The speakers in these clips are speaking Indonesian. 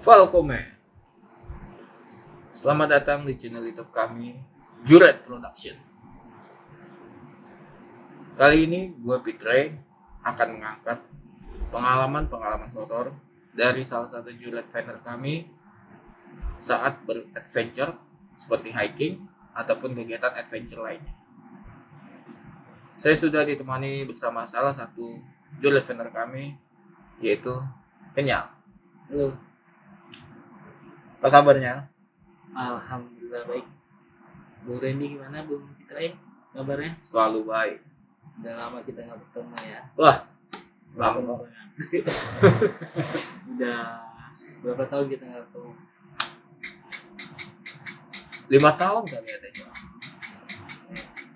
Welcome. Selamat datang di channel YouTube kami, Juret Production. Kali ini gue Pitre akan mengangkat pengalaman horor dari salah satu juret trainer kami saat beradventure seperti hiking ataupun kegiatan adventure lainnya. Saya sudah ditemani bersama salah satu juret trainer kami, yaitu Kenyal. Halo, Apa kabarnya? alhamdulillah baik. Bu Randy gimana, Bu Fitri? Kabarnya? Selalu baik. Udah lama kita nggak bertemu ya. Wah, Lama lama. banget. Udah berapa tahun kita nggak ketemu? 5 tahun kali ya Teh.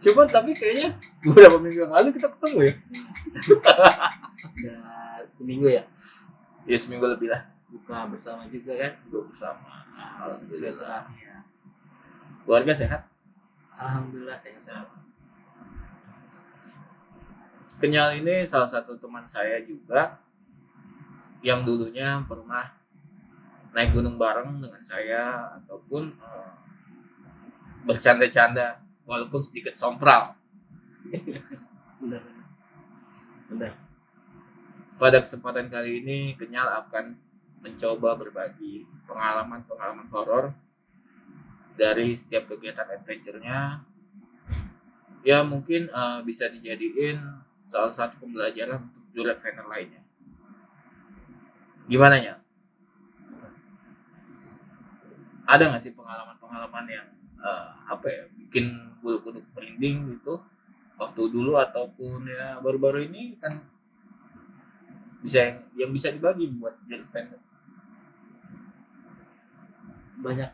Cuman tapi kayaknya beberapa minggu yang lalu kita ketemu ya. Udah seminggu ya. Ya seminggu lebih lah. Buka bersama juga kan? Duduk bersama. Alhamdulillah. Ya. Keluarga sehat. Alhamdulillah sehat. Kenyal ini salah satu teman saya juga yang dulunya pernah naik gunung bareng dengan saya ataupun bercanda-canda walaupun sedikit sompral. Benar. Benar. Pada kesempatan kali ini Kenyal akan mencoba berbagi pengalaman horor dari setiap kegiatan adventure-nya. Ya mungkin bisa dijadiin salah satu pembelajaran untuk juret trainer lainnya. Gimana ya? Ada nggak sih pengalaman yang bikin bulu kuduk merinding gitu waktu dulu ataupun ya baru-baru ini kan bisa yang bisa dibagi buat juret trainer? Banyak.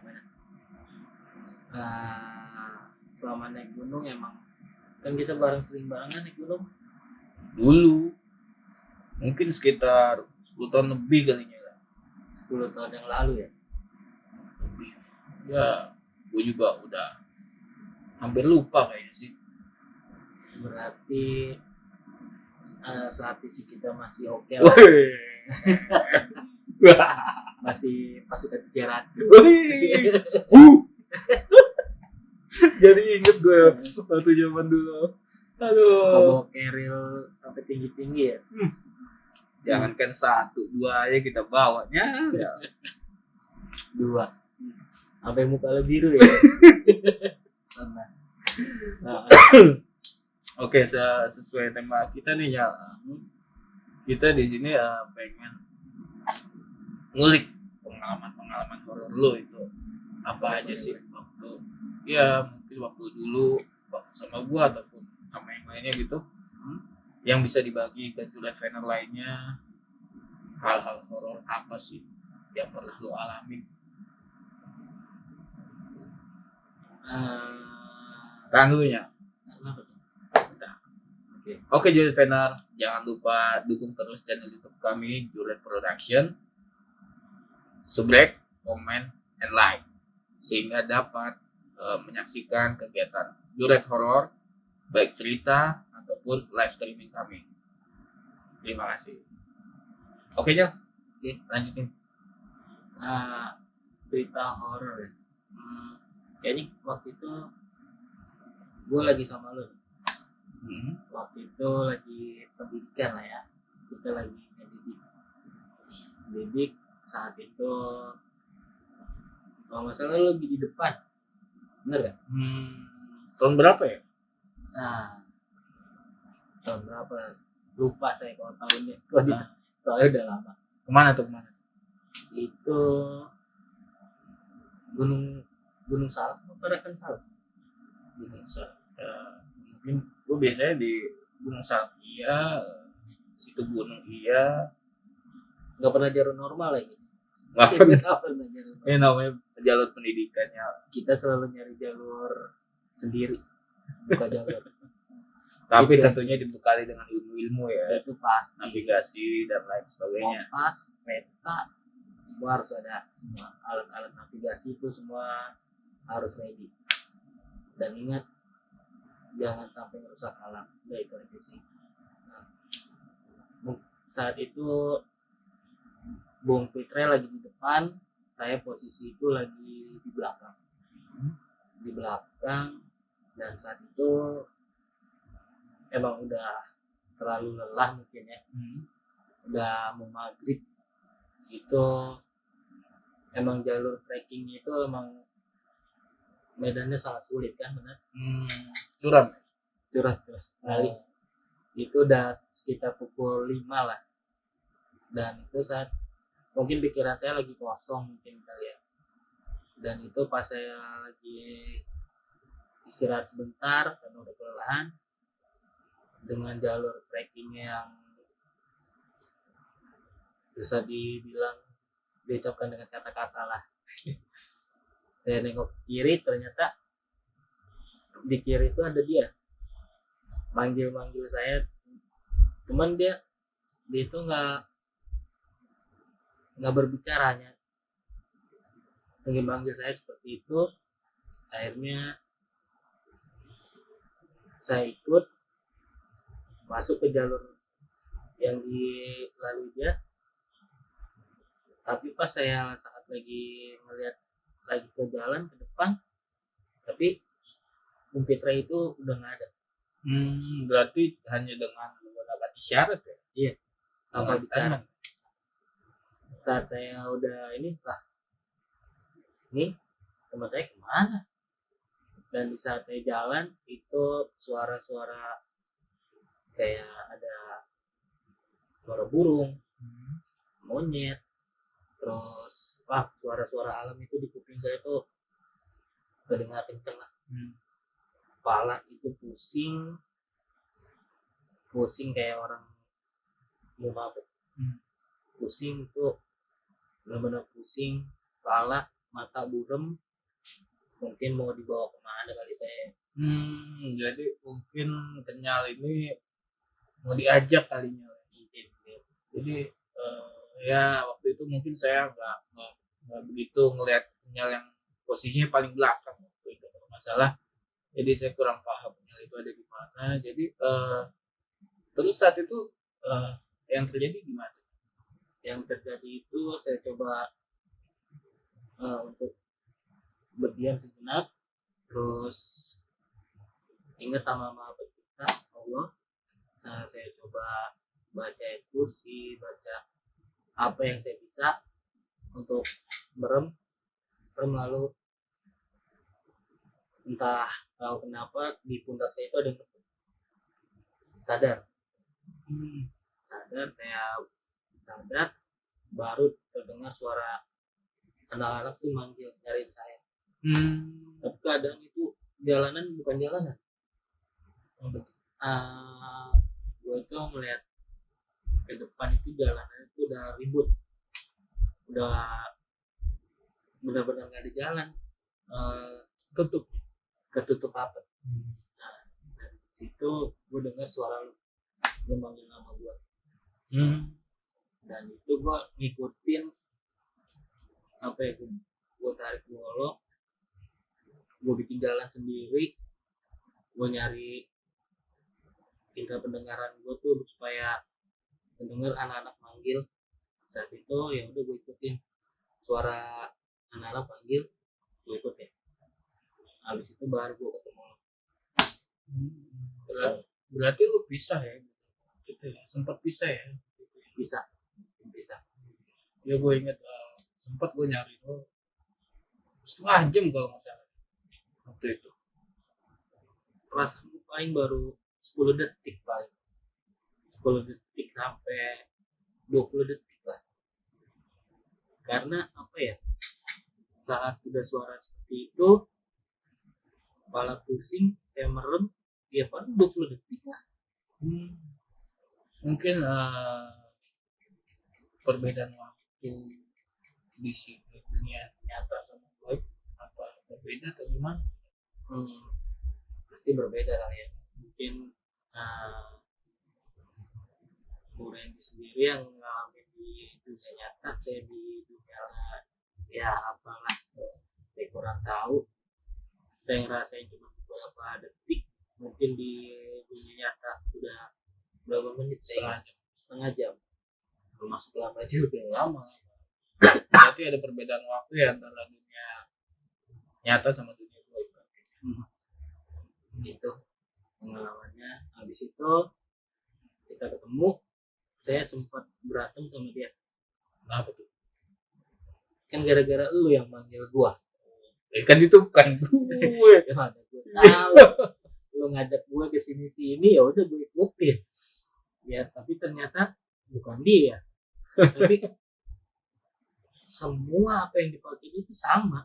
Selama naik gunung emang kan kita sering barengan naik gunung. Dulu mungkin sekitar 10 tahun lebih kalinya ya. 10 tahun yang lalu ya. Lebih. Ya, gue juga udah hampir lupa kayaknya sih. Berarti saat itu kita masih oke lah. Woi. Masih pasukan 300. Jadi inget gue waktu zaman dulu. Suka Aduh. bawa keril sampai tinggi-tinggi ya. Jangankan 1, 2 aja kita bawanya. Ya. 2 sampai muka lo biru ya. Nah, Oke, sesuai tema kita nih ya. Kita di sini pengen ngulik pengalaman horor lo itu apa aja sih waktu mungkin waktu dulu sama gua ataupun sama yang lainnya gitu, yang bisa dibagi ke juret trainer lainnya. Hal-hal horor apa sih yang pernah lo alamin? Tahan dulu ya. Oke juret trainer, jangan lupa dukung terus channel YouTube kami Juret Production. Subscribe, comment, and like sehingga dapat menyaksikan kegiatan juret horor baik cerita ataupun live streaming kami. Terima kasih. Oke Jal, lanjutin. cerita horor ya. Kayaknya waktu itu gue lagi sama lo. Waktu itu lagi pendidikan lah ya. Kita lagi ngedidik saat itu. Kalau nggak salah lo lagi di depan, bener gak? Tahun berapa ya? Tahun berapa? Lupa saya kalau tahunnya. Soalnya udah lama. Kemana? Itu Gunung Salak atau Reken Salak? Gunung Salak. Mungkin gue biasanya di Gunung Salak iya, situ gunung iya. Nggak pernah jalur normal lagi. Nggak pernah. jalur. Ini namanya jalur pendidikannya. Kita selalu nyari jalur sendiri, buka jalur. Tapi Itu tentunya dibekali dengan ilmu-ilmu ya, itu pasti. navigasi dan lain sebagainya. Kompas, peta, semua harus ada. Semua alat-alat navigasi itu semua harus ready. Dan ingat, jangan sampai merusak alam. Udah itu aja sih. Saat itu Bung Fitre lagi di depan, saya posisi itu lagi di belakang, dan saat itu emang udah terlalu lelah mungkin ya, udah mau maghrib. Itu emang jalur trekkingnya itu emang medannya sangat sulit kan, benar. Curam. Curhat sekali. Itu udah sekitar pukul 5 lah, dan itu saat mungkin pikiran saya lagi kosong mungkin kali ya, dan itu pas saya lagi istirahat sebentar karena udah kelelahan dengan jalur trekking yang bisa dibilang diucapkan dengan kata-kata lah. Saya nengok kiri, ternyata di kiri itu ada dia manggil saya, cuman dia itu nggak berbicara, hanya manggil saya seperti itu. Akhirnya saya ikut masuk ke jalur yang dilalui dia, tapi pas saya saat lagi melihat lagi ke jalan ke depan, tapi Bung Fitra itu udah nggak ada. Berarti hanya dengan menggunakan isyarat ya? Iya, tanpa bicara. Saat saya udah ini teman saya kemana? Dan di saat saya jalan itu suara-suara kayak ada suara burung, monyet, terus suara-suara alam itu di kuping saya tuh kedengar kenceng lah. Kepala itu pusing kayak orang mau mabuk. Pusing itu benar-benar pusing, kepala, mata burem, mungkin mau dibawa kemana kali saya. Jadi mungkin Kenyal ini mau diajak kalinya. Jadi ya waktu itu mungkin saya nggak begitu ngelihat Kenyal yang posisinya paling belakang waktu itu masalah. Jadi saya kurang paham Kenyal itu ada di mana. Jadi terus saat itu yang terjadi gimana? Yang terjadi itu saya coba untuk berdiam sejenak, terus ingat sama kita Allah. Saya coba baca kursi, baca apa yang saya bisa untuk merem, lalu entah tahu kenapa di pundak saya itu ada yang sadar. Sadar, baru terdengar suara anak-anak tuh manggil nyariin saya. Tapi keadaan itu jalanan bukan jalanan. Gue tuh melihat ke depan itu jalanan itu udah ribut, udah benar-benar nggak ada jalan, ketutup apa. Dari situ gue dengar suara lu manggil nama gue. Dan itu gue ngikutin apa ya, gue tarik golok, gue bikin jalan sendiri, gue nyari indera pendengaran gue tuh supaya mendengar anak-anak manggil. Saat itu ya udah gue ikutin suara anak-anak panggil, gue ikutin. Habis itu baru gue ketemu. Berarti lu pisah ya? Gitu ya, sempat pisah ya? Bisa. Ya gue inget sempat gue nyari lo setengah jam kalau nggak salah waktu itu. Perasaan paling baru 10 detik paling, 10 detik sampai 20 detik lah. Karena apa ya, saat udah suara seperti itu, kepala pusing, kayak merem, ya paling 20 detik lah. Mungkin perbedaan waktu di sini dunia nyata sama gaib apa berbeda atau gimana? Pasti berbeda kali ya. Mungkin Bu Randy sendiri yang ngalamin di dunia nyata, saya di dunia ya apalah, saya kurang tahu. Saya ngerasain cuma beberapa detik, mungkin di dunia nyata udah berapa menit, setengah jam. Termasuk lama juga. Lama. berarti ada perbedaan waktu ya antara dunia nyata sama dunia goib. Gitu pengalamannya. Habis itu kita ketemu, saya sempat berantem sama dia Kenapa tuh? kan gara-gara lu yang manggil gua. Kan itu bukan gue. Ya mana gue tahu lu ngajak gua ke sini ya udah gue ikutin ya, tapi ternyata bukan dia. Tapi semua apa yang dipakai itu sama,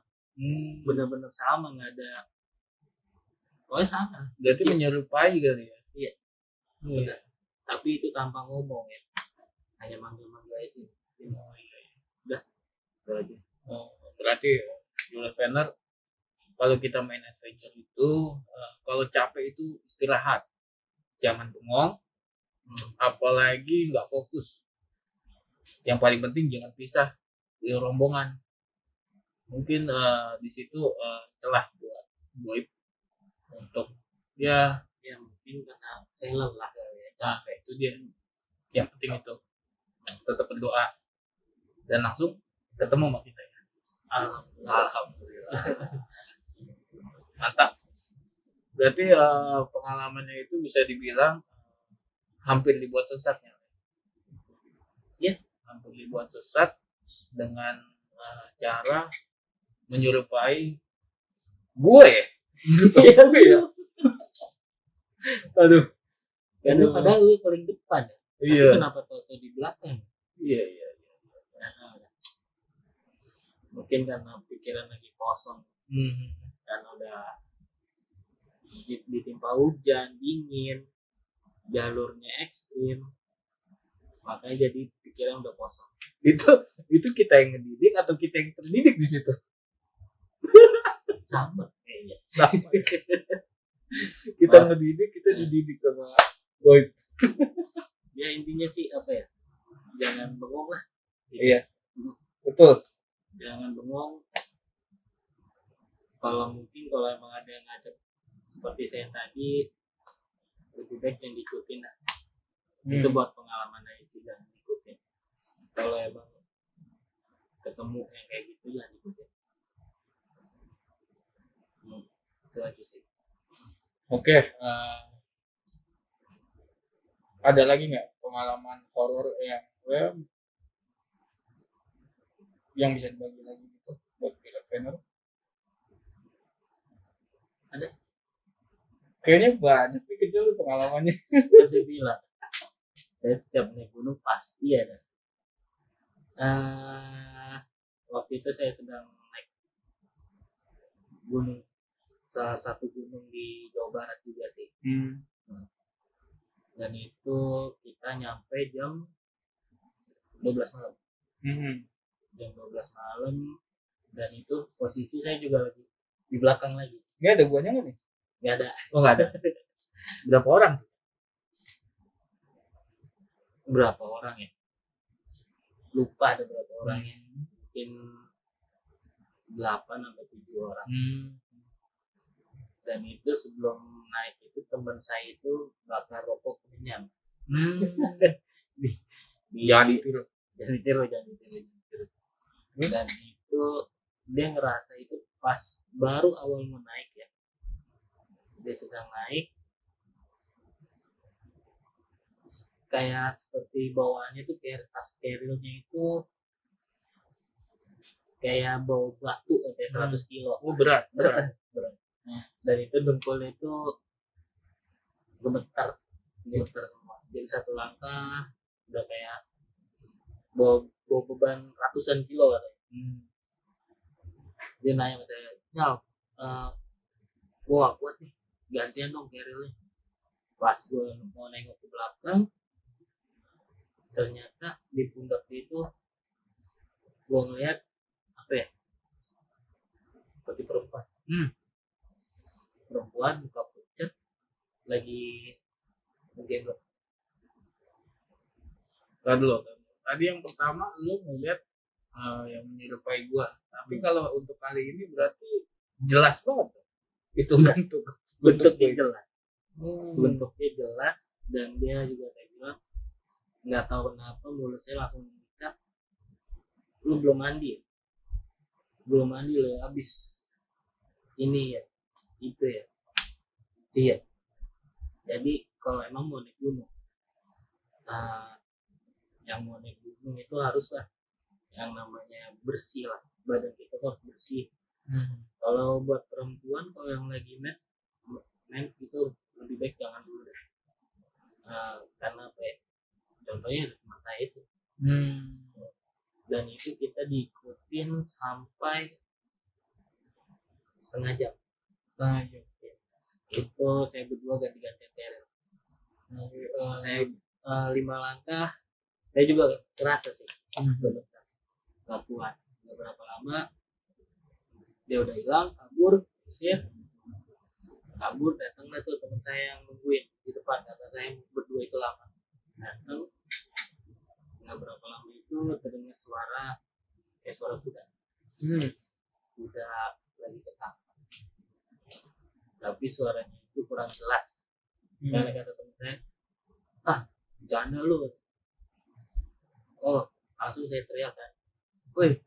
benar-benar sama, nggak ada, pokoknya sama. Berarti Yes. menyerupai kali ya. Iya. Iya. Tapi itu tanpa ngomong ya, hanya manggil-manggil aja sih. Oh, iya. Itu aja. Oh, berarti Jules Venner kalau kita main adventure itu kalau capek itu istirahat, jangan bengong, apalagi nggak fokus. Yang paling penting jangan pisah di rombongan. Mungkin di situ celah buat goib untuk ya Mungkin karena saya lelah ya, capek. itu dia. Yang penting itu tetap berdoa dan langsung ketemu sama kita ya. Alhamdulillah. Mantap. Berarti pengalamannya itu bisa dibilang hampir dibuat sesat ya. Iya. Hampir dibuat sesat dengan cara menyerupai gue. Iya, Ya. Aduh. karena padahal lu paling depan ya. Iya. Tapi kenapa tau di belakang? Iya. Mungkin karena pikiran lagi kosong, Hmm. karena udah ditimpa hujan, dingin, jalurnya ekstrim, makanya jadi pikiran udah kosong. Itu kita yang ngedidik atau kita yang terdidik di situ? Sama kayaknya. Sama. Kita ngedidik, kita dididik sama goib. Ya intinya sih apa ya, jangan bengong lah. Iya. Betul. Jangan bengong. Kalau mungkin kalau emang ada yang ngajak seperti saya tadi, lebih baik yang diikutin lah. Itu buat pengalaman aja sih, jangan ikutin. Kalau emang ketemu yang kayak gitu jangan ikutin. Itu aja sih. Oke. Ada lagi nggak pengalaman horor yang bisa dibagi lagi gitu buat Jules Venner? Ada. Kayaknya banyak nih kecil pengalamannya. Kan saya bilang, saya setiap naik gunung pasti ada. Waktu itu saya sedang naik gunung, salah satu gunung di Jawa Barat juga sih. Dan itu kita nyampe jam 12 malam. Jam 12 malam, dan itu posisi saya juga lagi di belakang lagi. Ini ada guanya nggak nih? Nggak ada. Oh nggak ada. Berapa orang? Berapa orang ya? Lupa ada berapa orang ya. Mungkin 8 sampai 7 orang. Dan itu sebelum naik itu teman saya itu bakar rokok kenyang. Jangan ditiru. Jangan ditiru. Dan itu dia ngerasa itu pas baru awal mau naik ya. Dia sedang naik, kayak seperti bawaannya itu kayak tas sterilnya itu kayak bawa batu kayak 100 kilo. Oh berat. Dan itu dengkulnya itu gemetar semua. Jadi satu langkah udah kayak bawa beban ratusan kilo katanya. Dia nanya sama saya, "Nyal, gue gak kuat nih, gantian dong kerilnya." Pas gue mau nengok ke belakang, ternyata di pundak itu gue ngeliat apa ya, seperti perempuan. Perempuan muka pucat lagi ngegemblok. Tadi yang pertama lu ngeliat yang menyerupai gua, tapi kalau untuk kali ini berarti jelas banget itu Bentuknya jelas. Bentuknya jelas, dan dia juga kayak bilang nggak tahu kenapa mulut saya langsung mengikat, "Lu belum mandi ya?" belum mandi loh habis ini ya itu ya. Iya, jadi kalau emang mau naik gunung, nah, yang mau naik gunung itu haruslah yang namanya bersih lah, badan kita tuh harus bersih. Kalau buat perempuan kalau yang lagi mens itu lebih baik jangan dulu deh. Karena apa ya, contohnya teman saya itu, dan itu kita diikutin sampai setengah jam. Itu saya berdua ganti-ganti keril. Saya 5 langkah, saya juga kerasa sih, gak kuat. Gak berapa lama dia udah hilang, kabur, datanglah tuh teman saya yang nungguin di depan, kata saya berdua itu lama. Datang, nggak berapa lama itu terdengar suara kuda. Kuda lagi ketangkap, tapi suaranya itu kurang jelas. Karena kata teman saya, bercanda lu. Oh, langsung saya teriak kan, woi,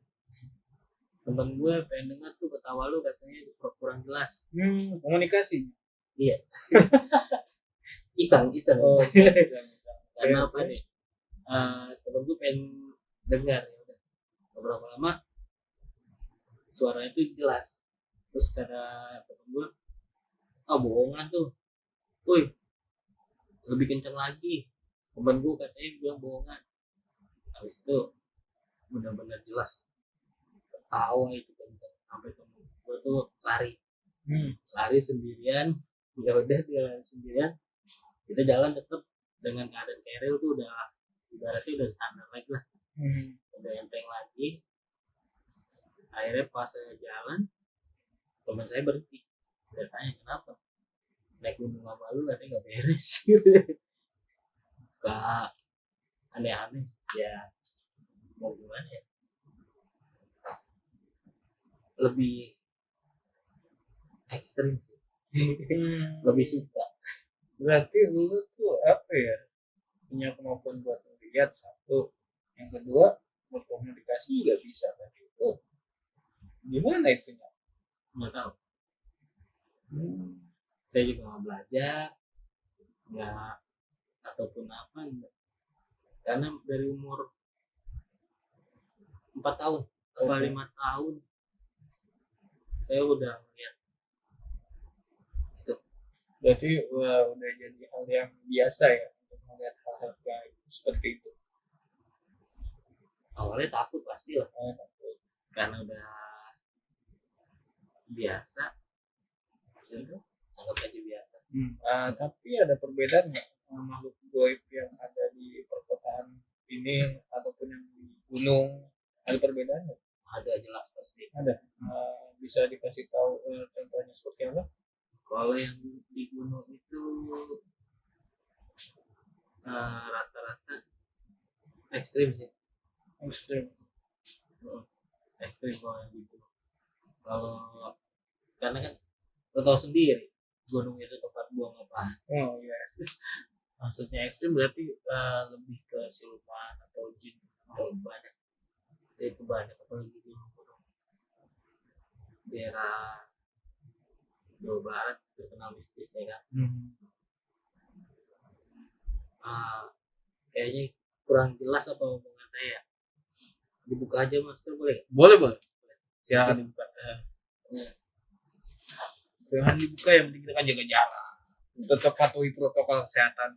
temen gue pengen dengar tuh ketawa lu, katanya kurang jelas. Komunikasi. Iya. iseng. Oh, Karena apa nih? Temen gue pengen dengar. Ya udah. Beberapa lama suaranya itu jelas. Terus kata temen gue, bohongan tuh. Woi, lebih kenceng lagi. Temen gue katanya bilang bohongan. Habis itu benar-benar jelas. Tahu itu kenceng. Sampai temen gue tuh lari sendirian. Ya udah dia lari sendirian. Kita jalan tetap dengan keadaan keril tuh udah ibaratnya udah standar lagi lah. Udah enteng lagi. Akhirnya pas saya jalan, teman saya berhenti. Dia tanya kenapa? Naik gunung sama lu katanya gak beres. Suka aneh-aneh. Ya mau gimana ya? Lebih ekstrim sih. Lebih suka. Berarti lu tuh apa ya, punya kemampuan buat melihat satu, yang kedua berkomunikasi juga bisa. Tapi itu gimana itu? Nggak tahu. Saya juga nggak belajar, nggak ataupun apa enggak. Karena dari umur 4 tahun atau 5 tahun saya udah melihat itu. Berarti udah jadi hal yang biasa ya untuk melihat hal-hal gaib seperti itu. Awalnya takut pasti lah, karena udah biasa. Ya udah, anggap aja biasa. Tapi ada perbedaan nggak makhluk gaib yang ada di perkotaan ini ataupun yang di gunung? Ada perbedaan nggak? Ada, jelas pasti. Ada. Bisa dikasih tahu contohnya seperti apa? Kalau yang di gunung itu rata-rata ekstrim sih. Ekstrim kalau yang di gunung. Kalau karena kan lo tahu sendiri gunung itu tempat buang apa. Oh iya. Maksudnya ekstrim berarti lebih ke siluman atau jin atau banyak. Itu banyak apalagi di gunung daerah Jawa Barat terkenal mistis ya kan. Kayaknya kurang jelas apa omongan saya. Dibuka aja masker boleh? Boleh. Silakan dibuka. Jangan dibuka, yang penting kita kan jaga jarak. Tetap patuhi protokol kesehatan.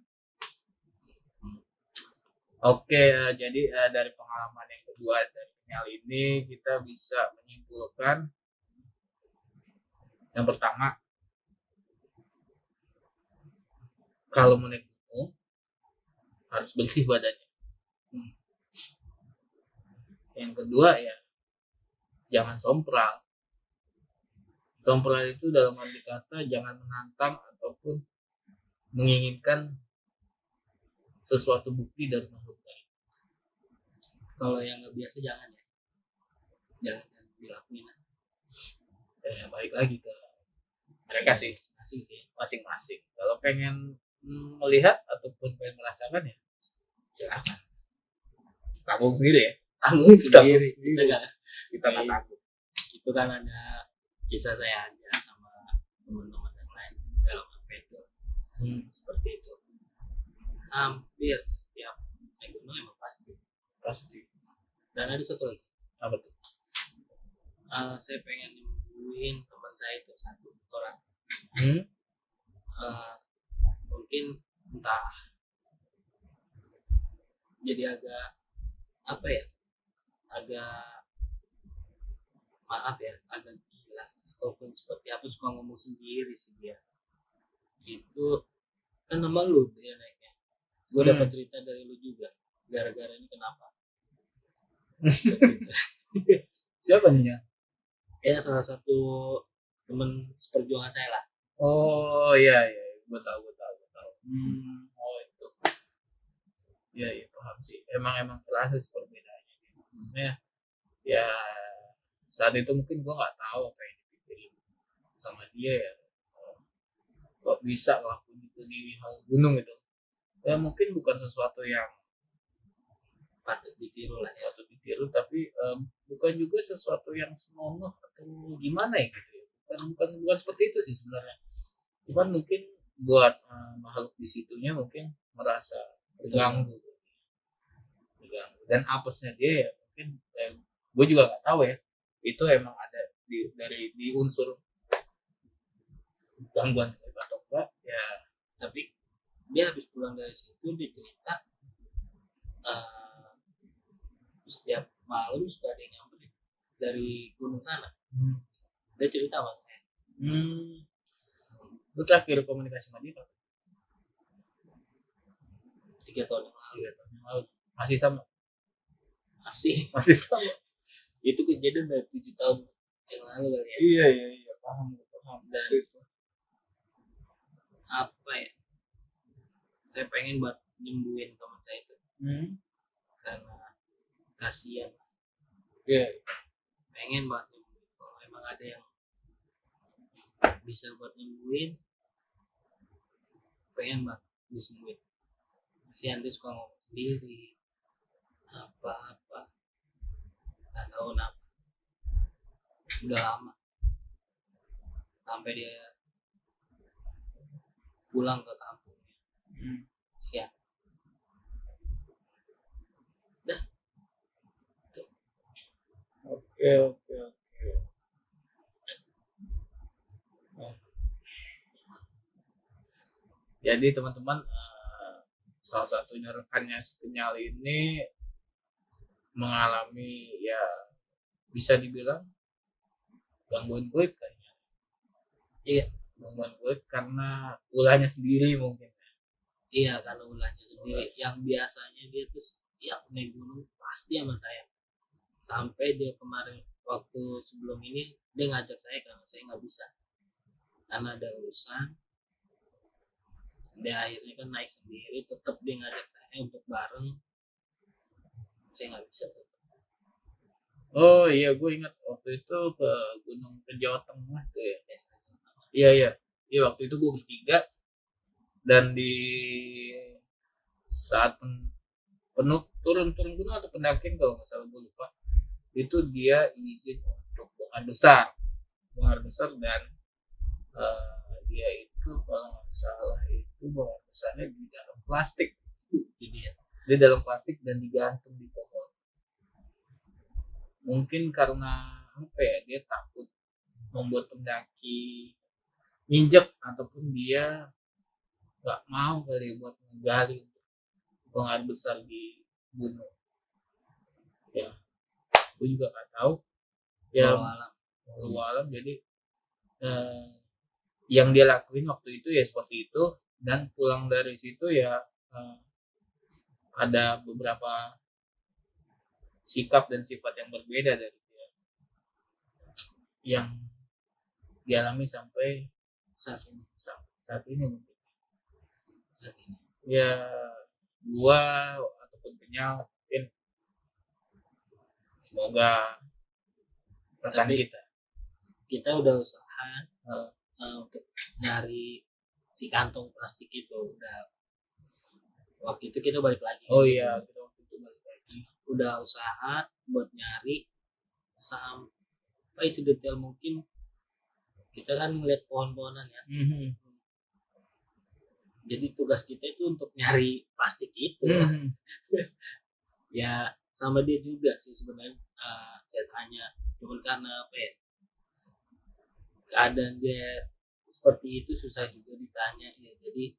Oke, jadi dari pengalaman yang kedua dari Kenyal ini kita bisa menyimpulkan yang pertama, kalau mau naik gunung harus bersih badannya. Yang kedua ya jangan sompral. Sompral itu dalam arti kata jangan menantang ataupun menginginkan sesuatu bukti dari makhluk gaib. Kalau yang nggak biasa jangan dilakuin. Balik lagi ke mereka sih, masing-masing. Kalau pengen melihat ataupun pengen merasakan ya silakan. Tanggung sendiri ya. Tanggung sendiri. Kita nggak takut. Itu kan ada kisah saya aja sama teman-teman yang lain dalam apa itu seperti itu. Hampir setiap naik gunung emang pasti. Dan ada satu lagi, Apa tuh? saya pengen nyembuhin teman saya itu satu orang. Mungkin entah jadi agak apa ya, agak maaf ya, agak gila ataupun seperti apa, suka ngomong sendiri sih dia. Itu kan nama lu dia naiknya, gue dapat cerita dari lu juga gara-gara ini kenapa. Siapa nih ya? Ya salah satu teman seperjuangan saya lah. Oh iya, gue tahu. Oh itu, ya paham sih. Emang terasa sih perbedaannya. Ya saat itu mungkin gue nggak tahu apa yang dipikirin sama dia ya. Kok bisa ngelakuin itu di hal gunung itu? Ya mungkin bukan sesuatu yang Patut ditiru lah ya. patut ditiru, tapi bukan juga sesuatu yang senonoh atau gimana ya gitu. Bukan seperti itu sih sebenarnya. Cuman mungkin buat makhluk di situnya mungkin merasa terganggu. Dan apesnya dia ya mungkin gue juga nggak tahu ya, itu emang ada di unsur gangguan atau enggak ya. Tapi dia habis pulang dari situ dia cerita setiap malam suka ada yang nyamperin dari gunung sana. Dia cerita sama saya. Lu terakhir komunikasi sama dia 3 tahun yang lalu. Masih sama? Masih sama. Itu kejadian dari 7 tahun yang lalu kali ya. Iya, paham. Dan itu apa ya, saya pengen buat nyembuhin teman saya itu karena kasihan. Pengen buat nyembuhin. Kalau emang ada yang bisa buat nyembuhin, pengen buat disembuhin. Kasihan dia suka ngomong sendiri apa nggak tahu kenapa, udah lama sampai dia pulang ke kampungnya. Siap. Dah. Oke. Jadi teman-teman, salah satunya rekannya Kenyal ini mengalami ya bisa dibilang gangguan goib kayaknya. Iya, gangguan goib karena ulahnya sendiri mungkin. Iya, karena ulahnya sendiri. Yang biasanya dia tuh tiap naik gunung pasti sama saya. Sampai dia kemarin waktu sebelum ini dia ngajak saya karena saya nggak bisa karena ada urusan. Dia akhirnya kan naik sendiri, tetap dia ngajak saya untuk bareng. Saya nggak bisa. Oh iya, gue ingat waktu itu ke Jawa Tengah tuh ya. Iya, waktu itu gue bertiga dan di saat penuh turun gunung atau pendakian kalau nggak salah gue lupa, itu dia izin untuk bongkar besar dan dia itu kalau nggak salah itu bongkar besarnya di dalam plastik. Di dalam plastik dan digantung di pohon. Mungkin karena apa ya, dia takut membuat pendaki injek ataupun dia nggak mau kali buat menggali bongkar besar di gunung. Ya, gue juga nggak tahu. Ya, wallahu alam. Jadi yang dia lakuin waktu itu ya seperti itu, dan pulang dari situ ya ada beberapa sikap dan sifat yang berbeda dari dia yang dialami sampai saat ini mungkin. Ya gua ataupun Kenyal mungkin semoga rekan kita udah usaha untuk nyari si kantong plastik itu. Udah waktu itu kita balik lagi. Iya, kita waktu itu balik lagi. Udah usaha buat nyari sedetail mungkin. Kita kan ngeliat pohon-pohonan ya, jadi tugas kita itu untuk nyari plastik itu. Ya sama dia juga sih sebenarnya. Saya tanya, cuman karena apa ya, keadaan dia seperti itu susah juga ditanya ya. Jadi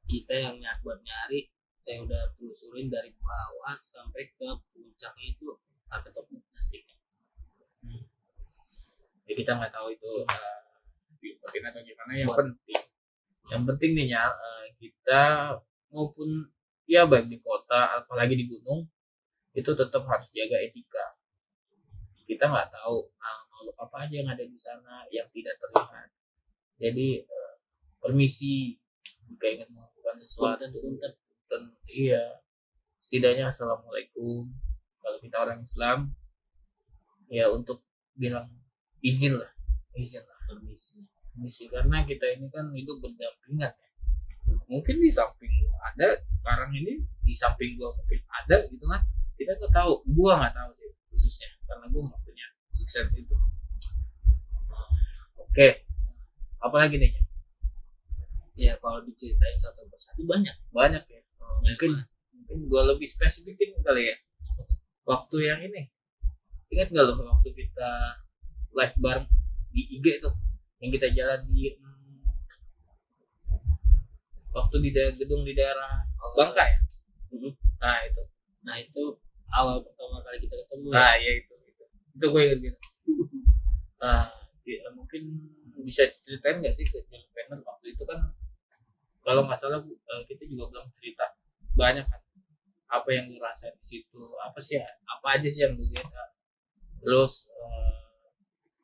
kita yang buat nyari, saya udah telusurin dari bawah sampai ke puncak itu pakai topi plastiknya. Ya kita nggak tahu itu diumpetin atau gimana. Yang penting nih ya, kita maupun ya baik di kota apalagi di gunung itu tetap harus jaga etika. Kita nggak tahu makhluk apa aja yang ada di sana yang tidak terlihat. Jadi permisi jika ingin melakukan sesuatu, iya, setidaknya assalamualaikum kalau kita orang Islam, ya untuk bilang izin lah, permisi, karena kita ini kan hidup berdampingan ya. Mungkin di samping ada sekarang ini, di samping gua mungkin ada gitu kan, kita nggak tahu, gua nggak tahu sih khususnya karena gua nggak punya sukses itu. Oke, apalagi nih ya? Kalau diceritain satu persatu banyak ya. Mungkin gua lebih spesifikin kali ya. Waktu yang ini, ingat nggak lo waktu kita live bareng di IG tuh, yang kita jalan di waktu di gedung di daerah Bangka ya. Nah itu awal pertama kali kita ketemu. Ya itu gue ingat gitu. Ya, mungkin bisa ceritain nggak sih ke Jalan waktu itu kan, kalau nggak salah kita juga belum cerita banyak kan apa yang lu rasain di situ, apa aja sih yang lu lihat, terus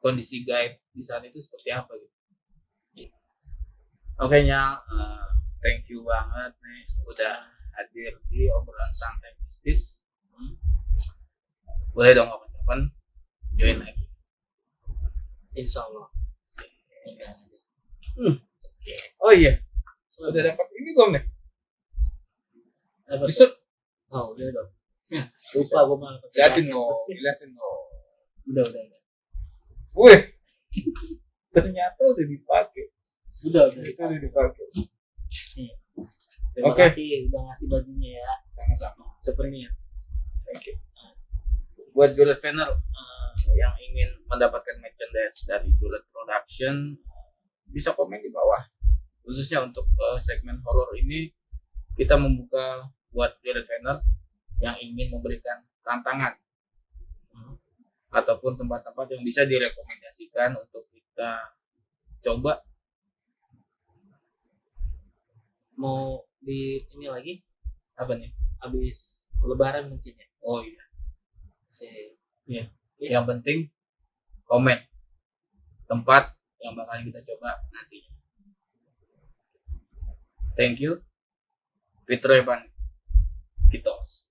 kondisi guide di sana itu seperti apa gitu. Oke nya, thank you banget nih udah hadir di obrolan santai mistis. Boleh dong kapan-kapan join lagi. Insya Allah. Oke. Oh iya, udah dapat ini belum nih? Dessert? Oh udah dong. Lupa gue malah. Liatin no. Udah. Wih, ternyata udah dipakai. Udah dipakai. Terima kasih udah ngasih bajunya ya. Sama-sama. Souvenir. Thank you. Buat Juliet Venner yang ingin mendapatkan merchandise dari Juliet Production, bisa komen di bawah. Khususnya untuk segmen horor ini, kita membuka buat Juliet Venner yang ingin memberikan tantangan ataupun tempat-tempat yang bisa direkomendasikan untuk kita coba. Mau di ini lagi apa nih? Habis Lebaran mungkin ya. Oh iya. Iya. Yang penting komen tempat yang bakal kita coba nantinya. Thank you. Fitro Evan Kitos.